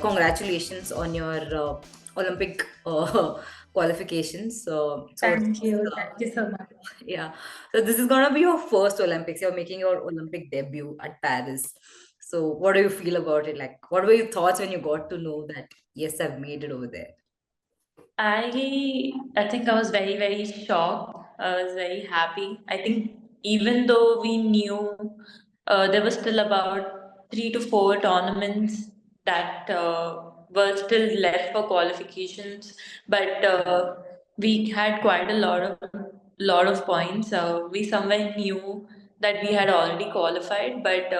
congratulations on your Olympic qualifications. Thank you. Thank you so much. Yeah, so this is gonna be your first Olympics. You're making your Olympic debut at Paris. So what do you feel about it? Like, what were your thoughts when you got to know that yes, I've made it over there? I think I was very, very shocked. I was very happy. I think even though we knew there was still about 3 to 4 tournaments that were still left for qualifications, but we had quite a lot of points. We somewhere knew that we had already qualified, but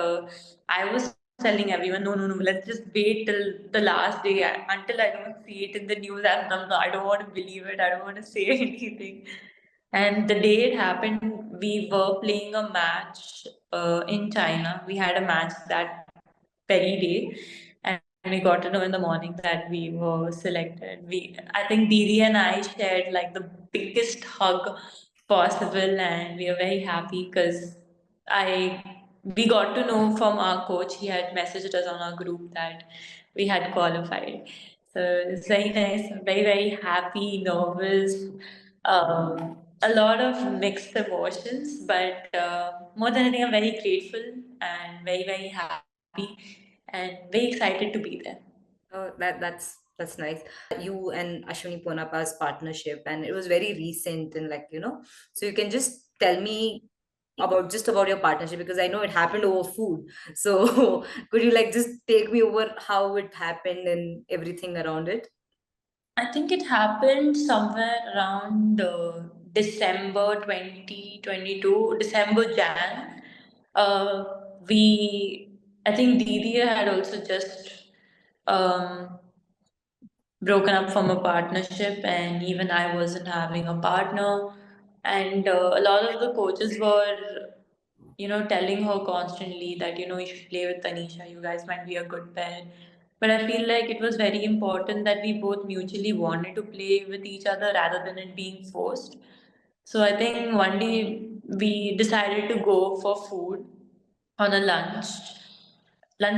I was telling everyone, no, no, no, let's just wait till the last day until I don't see it in the news. I don't want to believe it. I don't want to say anything. And the day it happened, we were playing a match in China. We had a match that very day, and we got to know in the morning that we were selected. I think Didi and I shared like the biggest hug possible, and we are very happy because we got to know from our coach. He had messaged us on our group that we had qualified. So it's very nice. I'm very, very happy, nervous, a lot of mixed emotions, but more than anything, I'm very grateful and very, very happy and very excited to be there. That's nice. You and Ashwini Ponappa's partnership, and it was very recent, and so you can just tell me about your partnership because I know it happened over food. So could you just take me over how it happened and everything around it? I think it happened somewhere around December 2022, December Jan. Uh, I think Didi had also just um, broken up from a partnership, and even I wasn't having a partner. And a lot of the coaches were, telling her constantly that, you should play with Tanisha, you guys might be a good pair. But I feel like it was very important that we both mutually wanted to play with each other rather than it being forced. So I think one day we decided to go for food on a lunch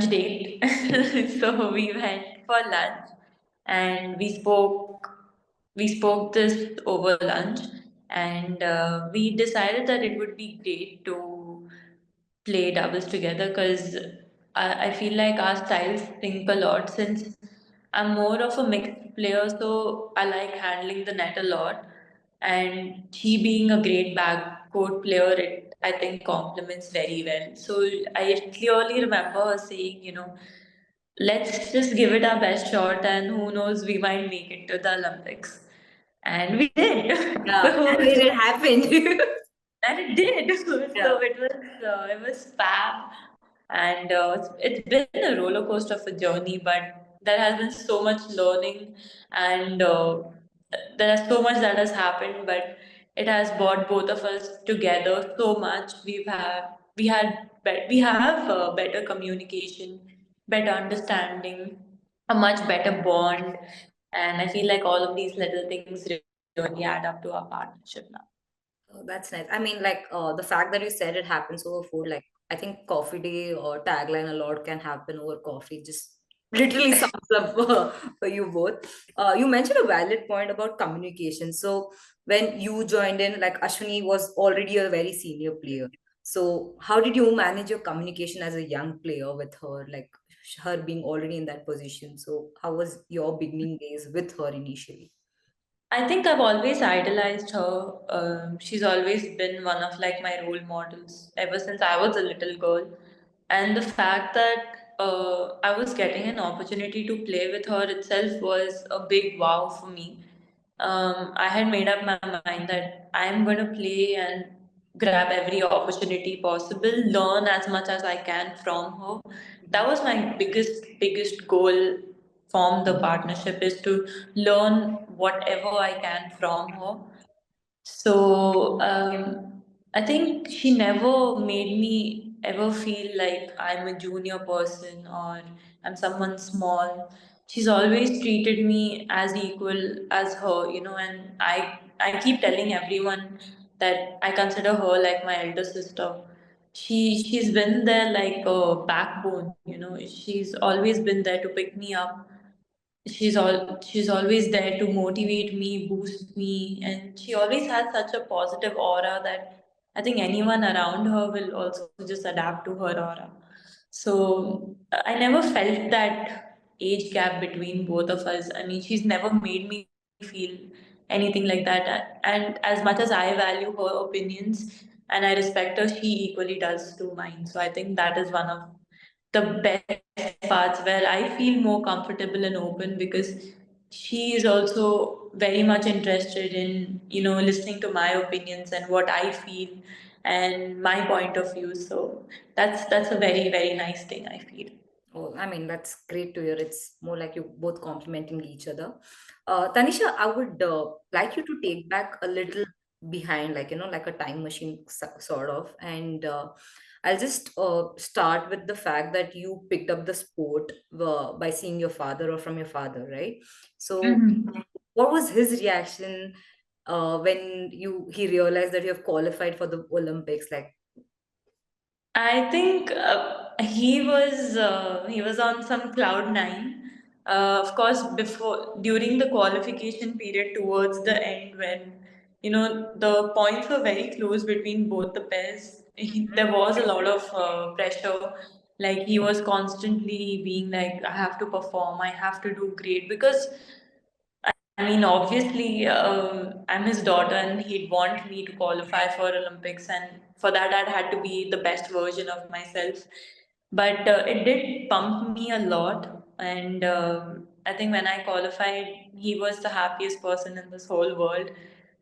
date. So we went for lunch and we spoke this over lunch, and we decided that it would be great to play doubles together because I feel like our styles sync a lot since I'm more of a mixed player, so I like handling the net a lot. And she being a great backcourt player, it I think complements very well. So I clearly remember her saying, let's just give it our best shot, and who knows, we might make it to the Olympics. And we did. Yeah, So and then it happened. and it did. Yeah. So it was fab, and it's been a roller coaster of a journey, but there has been so much learning, and there is so much that has happened, but it has brought both of us together so much. We have better communication, better understanding, a much better bond, and I feel like all of these little things really add up to our partnership now. Oh, that's nice. I mean, the fact that you said it happens over food, I think coffee day or tagline a lot can happen over coffee. Just literally sums up for you both. You mentioned a valid point about communication. So when you joined in, Ashwini was already a very senior player. So how did you manage your communication as a young player with her, her being already in that position? So how was your beginning days with her initially? I think I've always idolized her. She's always been one of like my role models ever since I was a little girl, and the fact that I was getting an opportunity to play with her itself was a big wow for me. I had made up my mind that I'm going to play and grab every opportunity possible, learn as much as I can from her. That was my biggest goal from the partnership, is to learn whatever I can from her. So I think she never made me ever feel like I'm a junior person or I'm someone small. She's always treated me as equal as her, and I keep telling everyone that I consider her like my elder sister. She's been there like a backbone, she's always been there to pick me up she's always there to motivate me, boost me, and she always has such a positive aura that I think anyone around her will also just adapt to her aura. So I never felt that age gap between both of us. I mean, she's never made me feel anything like that. And as much as I value her opinions and I respect her, she equally does to mine. So I think that is one of the best parts where I feel more comfortable and open because she is also very much interested in, listening to my opinions and what I feel and my point of view. So that's a very, very nice thing I feel. Oh, I mean, that's great to hear. It's more like you both complementing each other. Tanisha, I would like you to take back a little behind, like, like a time machine sort of. And I'll just start with the fact that you picked up the sport by seeing your father or from your father, right? So, Mhm. what was his reaction when he realized that you have qualified for the Olympics? Like, I think he was on some cloud nine. Of course, before during the qualification period towards the end, when the points were very close between both the pairs, there was a lot of pressure. Like he was constantly being like, "I have to perform. I have to do great," because I mean, obviously, I'm his daughter, and he'd want me to qualify for Olympics, and for that, I'd had to be the best version of myself. But it did pump me a lot, and I think when I qualified, he was the happiest person in this whole world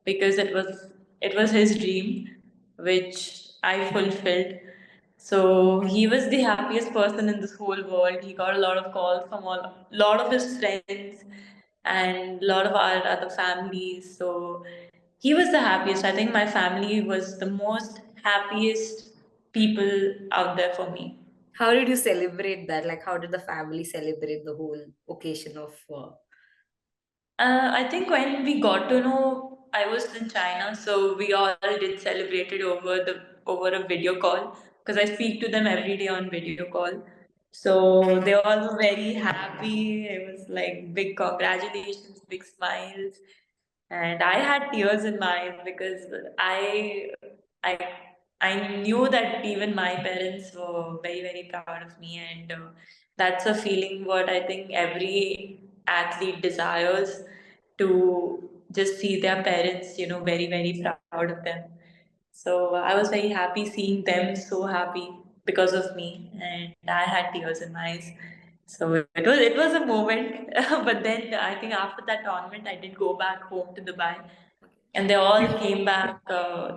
because it was his dream, which I fulfilled. So he was the happiest person in this whole world. He got a lot of calls from a lot of his friends and a lot of our other families. So he was the happiest. I think my family was the most happiest people out there for me. how did you celebrate that? Like, how did the family celebrate the whole occasion of? I think when we got to know I was in China, so we all did celebrate it over a video call because I speak to them every day on video call. So they all were very happy. It was like big congratulations, big smiles, and I had tears in my eyes because I I knew that even my parents were very, very proud of me, and that's a feeling what I think every athlete desires, to just see their parents, very, very proud of them. So I was very happy seeing them so happy because of me, and I had tears in my eyes. So it was a moment, but then I think after that tournament, I did go back home to Dubai, and they all came back.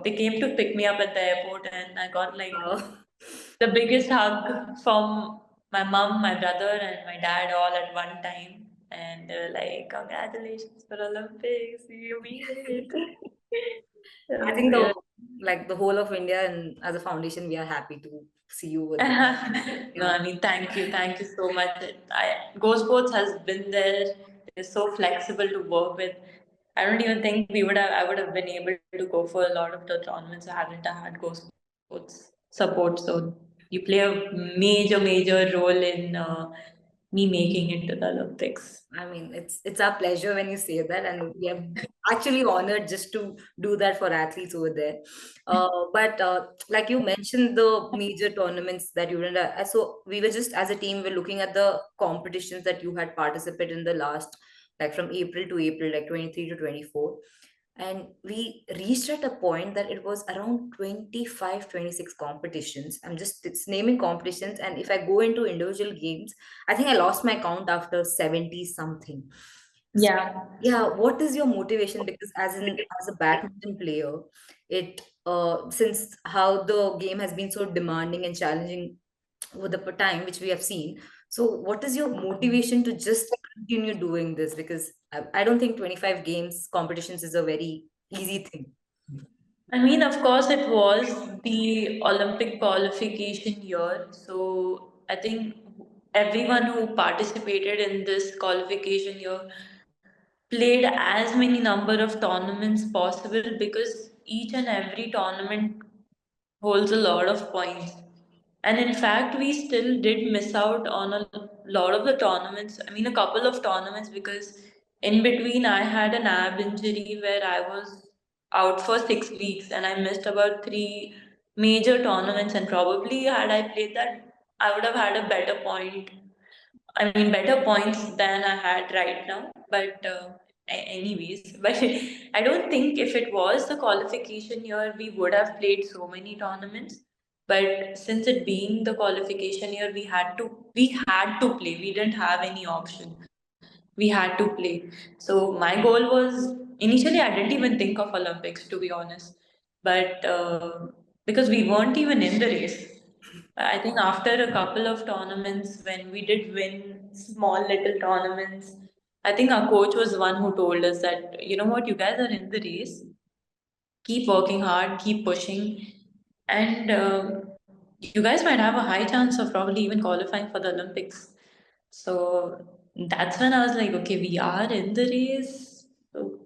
They came to pick me up at the airport, and I got like Wow. the biggest hug from my mom, my brother, and my dad all at one time. And they were like, "Congratulations for Olympics! You made it!" I So, think yeah. the whole of India and as a foundation, we are happy to see you with that. No, Yeah. I mean, thank you so much. Go Sports has been there. They're so flexible to work with. I don't even think I would have been able to go for a lot of the tournaments. I hadn't had Go Sports support. So you play a major role in me making it to the Olympics. I mean, it's our pleasure when you say that, and we are actually honored just to do that for athletes over there. But like you mentioned, the major tournaments that you did. So we were just as a team, we're looking at the competitions that you had participated in the last, like from April to April, like 23 to 24. And we reached at a point that it was around 25, 26 competitions. It's naming competitions, and if I go into individual games, I think I lost my count after 70 something. So Yeah. yeah, what is your motivation? Because as a badminton player, it since how the game has been so demanding and challenging over the time which we have seen. So what is your motivation to just continue doing this? Because I don't think 25 games competitions is a very easy thing. I mean, of course, it was the Olympic qualification year. So I think everyone who participated in this qualification year played as many number of tournaments possible because each and every tournament holds a lot of points. And in fact, we still did miss out on a lot of the tournaments. I mean, a couple of tournaments because in between I had an ab injury where I was out for 6 weeks and I missed about three major tournaments. And probably had I played that, I would have had a better point. I mean, better points than I had right now. But anyways, but I don't think if it was the qualification year, we would have played so many tournaments. But since it being the qualification year, we had to play. We didn't have any option. We had to play. So my goal was initially I didn't even think of Olympics, to be honest, but because we weren't even in the race. I think after a couple of tournaments, when we did win small little tournaments, I think our coach was the one who told us that, you know what, you guys are in the race, keep working hard, keep pushing, and you guys might have a high chance of probably even qualifying for the Olympics. So that's when I was like, okay, we are in the race.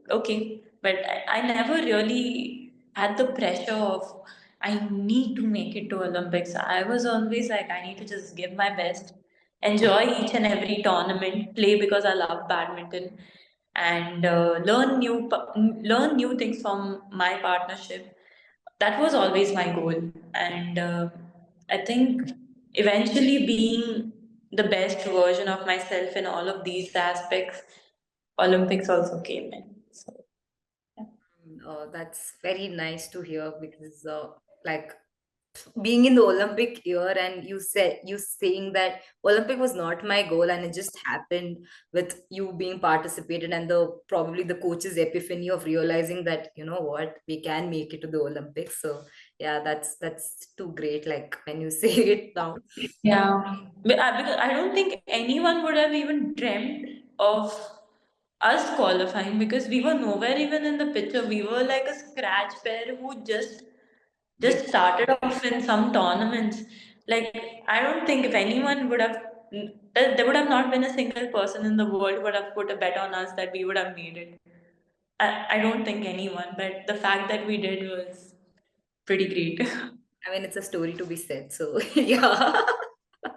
Okay. But I never really had the pressure of I need to make it to Olympics. I was always like, I need to just give my best, enjoy each and every tournament, play because I love badminton, and learn new things from my partnership. That was always my goal, and I think eventually being the best version of myself in all of these aspects, Olympics also came in. So yeah. That's very nice to hear because, like, being in the Olympic year and you saying that Olympic was not my goal and it just happened with you being participated and the probably the coach's epiphany of realizing that you know what we can make it to the Olympics. So yeah, that's too great. Like when you say it now. Yeah, because I don't think anyone would have even dreamt of us qualifying because we were nowhere even in the picture. We were like a scratch pair who just started off in some tournaments. Like I don't think if anyone would have, there would have not been a single person in the world would have put a bet on us that we would have made it. I don't think anyone, but the fact that we did was pretty great. I mean, it's a story to be said. So yeah.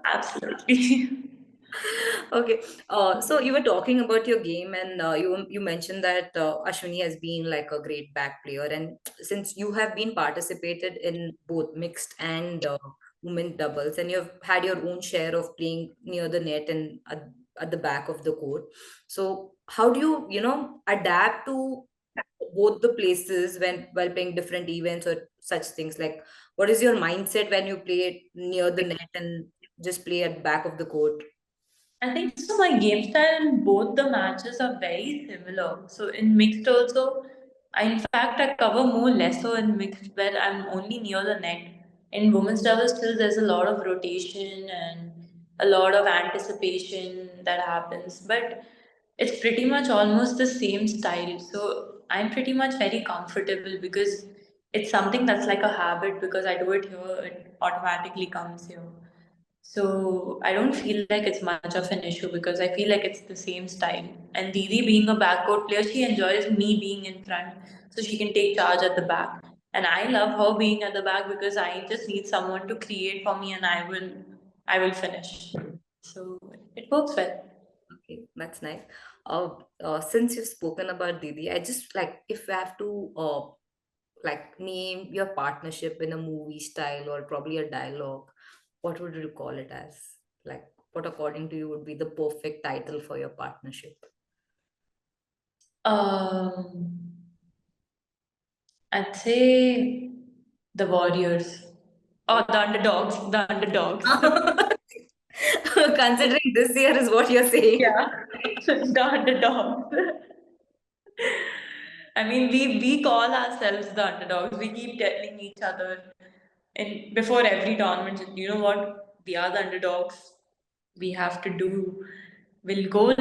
Absolutely. Okay. So you were talking about your game, and you mentioned that Ashwini has been like a great back player, and since you have been participated in both mixed and women doubles, and you've had your own share of playing near the net and at the back of the court. So how do you adapt to both the places when while playing different events or such things? Like, what is your mindset when you play near the net and just play at back of the court? I think so. My game style in both the matches are very similar. So in mixed also, in fact I cover more lesser in mixed where I'm only near the net. In women's double still there's a lot of rotation and a lot of anticipation that happens. But it's pretty much almost the same style. So I'm pretty much very comfortable because it's something that's like a habit because I do it here, it automatically comes here. So I don't feel like it's much of an issue because I feel like it's the same style. And Didi being a backcourt player, she enjoys me being in front so she can take charge at the back. And I love her being at the back because I just need someone to create for me and I will finish. So it works well. Okay, that's nice. Since you've spoken about Didi, I just like if you have to like name your partnership in a movie style or probably a dialogue, what would you call it as? Like, what according to you would be the perfect title for your partnership? Um, I'd say the Warriors. Oh, the underdogs. The underdogs. Considering this year is what you're saying. Yeah, the underdogs. I mean, we call ourselves the underdogs. We keep telling each other, and before every tournament, you know what? We are the underdogs. We have to do. We'll go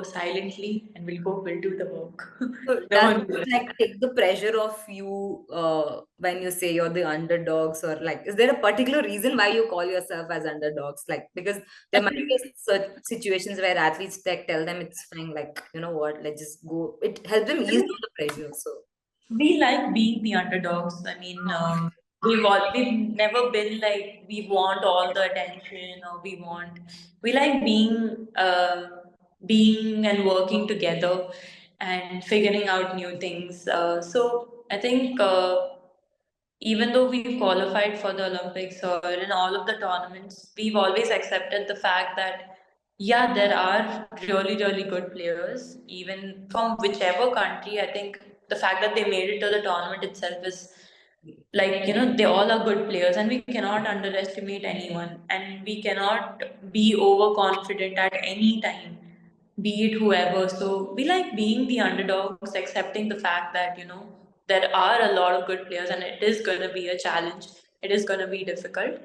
silently, and we'll do the work. So does Don't it worry. like take the pressure off you when you say you're the underdogs, or like is there a particular reason why you call yourself as underdogs? Like because there I might think be such situations where athletes tell them it's fine, like you know what, let's just go. It helps them I ease mean, down the pressure. So we like being the underdogs. I mean, we've never been like we want all the attention, or we like being and working together and figuring out new things. So I think even though we've qualified for the Olympics or in all of the tournaments, we've always accepted the fact that, yeah, there are really, really good players, even from whichever country. I think the fact that they made it to the tournament itself is like, they all are good players, and we cannot underestimate anyone, and we cannot be overconfident at any time, be it whoever. So we like being the underdogs, accepting the fact that, there are a lot of good players, and it is going to be a challenge. It is going to be difficult.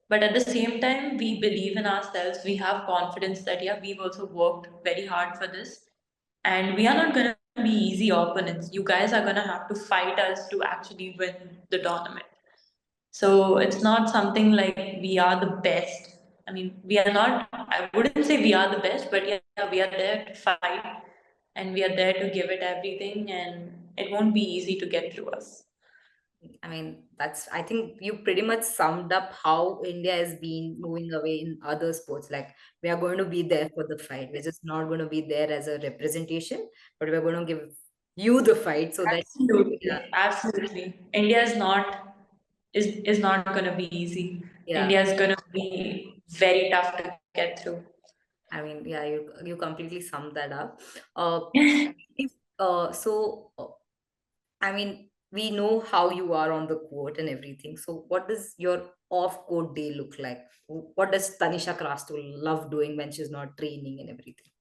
But at the same time, we believe in ourselves. We have confidence that, yeah, we've also worked very hard for this. And we are not going to be easy opponents. You guys are going to have to fight us to actually win the tournament. So it's not something like we are the best. I mean, we are not, I wouldn't say we are the best, but yeah, we are there to fight, and we are there to give it everything, and it won't be easy to get through us. I mean, I think you pretty much summed up how India has been moving away in other sports. Like, we are going to be there for the fight. We're just not going to be there as a representation, but we're going to give you the fight so that, yeah, Absolutely, absolutely. India is not going to be easy. yeah. India is going to be very tough to get through. I mean, yeah, you completely summed that up. Uh, if, I mean, we know how you are on the court and everything. So, what does your off-court day look like? What does Tanisha Crasto love doing when she's not training and everything?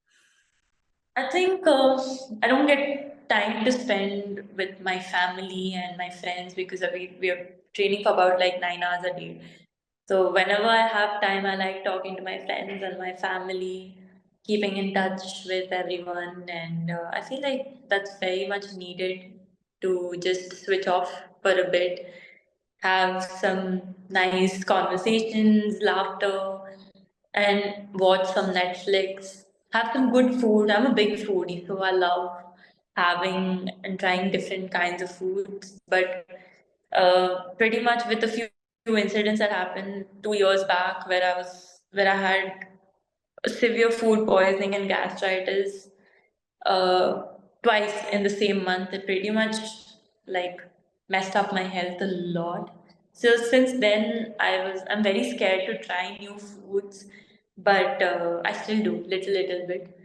I think I don't get time to spend with my family and my friends because we are training for about like 9 hours a day. So whenever I have time, I like talking to my friends and my family, keeping in touch with everyone, and I feel like that's very much needed to just switch off for a bit, have some nice conversations, laughter, and watch some Netflix, have some good food. I'm a big foodie, so I love having and trying different kinds of foods. But pretty much with a few incidents that happened 2 years back, where I had severe food poisoning and gastritis uh, twice in the same month. It pretty much like messed up my health a lot. So since then, I'm very scared to try new foods, but I still do little bit.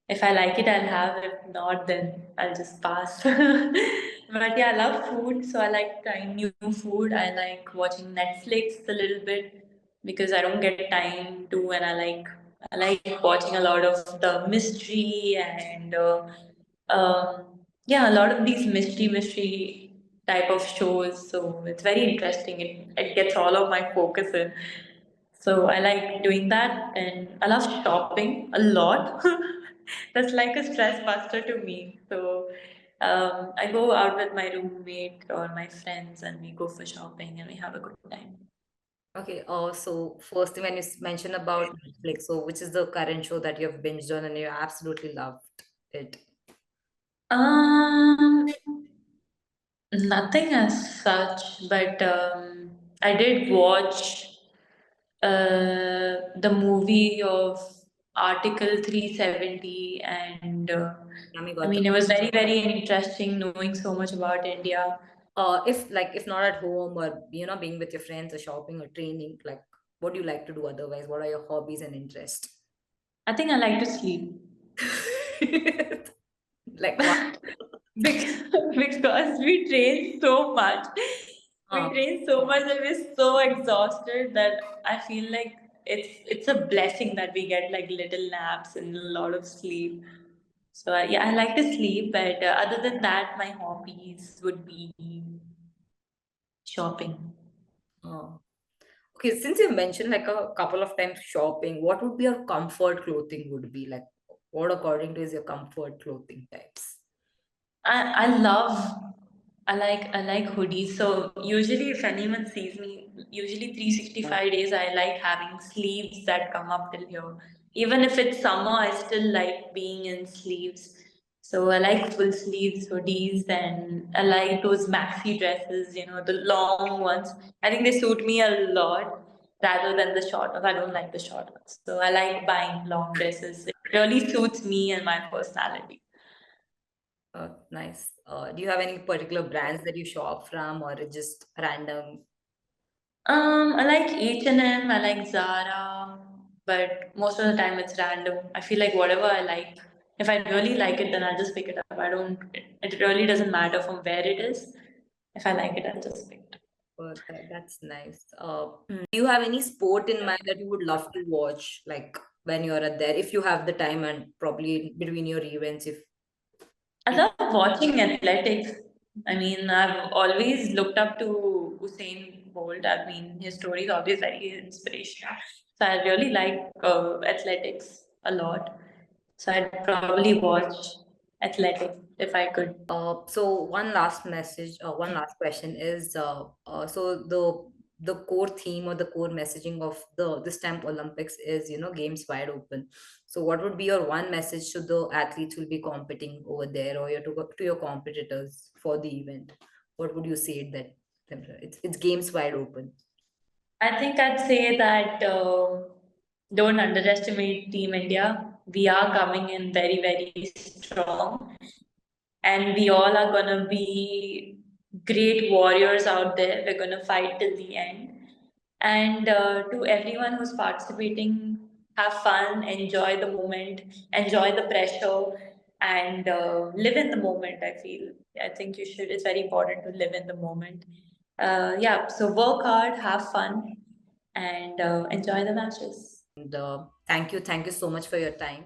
If I like it, I'll have. If not, then I'll just pass. But yeah, I love food, so I like trying new food. I like watching Netflix a little bit because I don't get time to, and I like watching a lot of the mystery and yeah, a lot of these mystery type of shows. So it's very interesting. It gets all of my focus in. So I like doing that, and I love shopping a lot. That's like a stress buster to me. So I go out with my roommate or my friends, and we go for shopping, and we have a good time. Okay, so first thing when you mentioned about Netflix, so which is the current show that you have binged on and you absolutely loved it? Um, Nothing as such, but I did watch the movie of Article 370, and Yummy I got the mean, it was very, very interesting knowing so much about India. if not at home or being with your friends or shopping or training, like what do you like to do otherwise? What are your hobbies and interests? I think I like to sleep. Like what? because, because we train so much. We Uh, train so much and we're so exhausted that I feel like it's a blessing that we get like little naps and a lot of sleep. So yeah, I like to sleep, but other than that, my hobbies would be shopping. uh, okay, since you mentioned like a couple of times shopping, what would be your comfort clothing would be like? What according to is your comfort clothing types? I love I like hoodies. So usually if anyone sees me, usually 365 days I like having sleeves that come up till here. Even if it's summer, I still like being in sleeves. So I like full sleeves hoodies and I like those maxi dresses, the long ones. I think they suit me a lot rather than the short ones. I don't like the short ones. So I like buying long dresses. It really suits me and my personality. Nice. Do you have any particular brands that you shop from, or it's just random? I like H&M, I like Zara, but most of the time it's random. I feel like whatever I like, if I really like it, then I'll just pick it up. I don't. It really doesn't matter from where it is. If I like it, I'll just pick it up. That's nice. Do you have any sport in mind that you would love to watch, like when you're at there, if you have the time and probably between your events, if I you love watching athletics. I mean, I've always looked up to Usain Bolt. I mean, his story is always very inspirational. So I really like athletics a lot. So I'd probably watch athletics if I could. So one last question is, so the core theme or the core messaging of the this time Olympics is, games wide open. So what would be your one message to the athletes who will be competing over there, or to your competitors for the event? What would you say that it's games wide open? I think I'd say that don't underestimate Team India. We are coming in very, very strong, and we all are going to be great warriors out there. We're going to fight till the end. And to everyone who's participating, have fun, enjoy the moment, enjoy the pressure, and live in the moment. I think you should. It's very important to live in the moment. Yeah. So work hard, have fun, and enjoy the matches. And thank you so much for your time.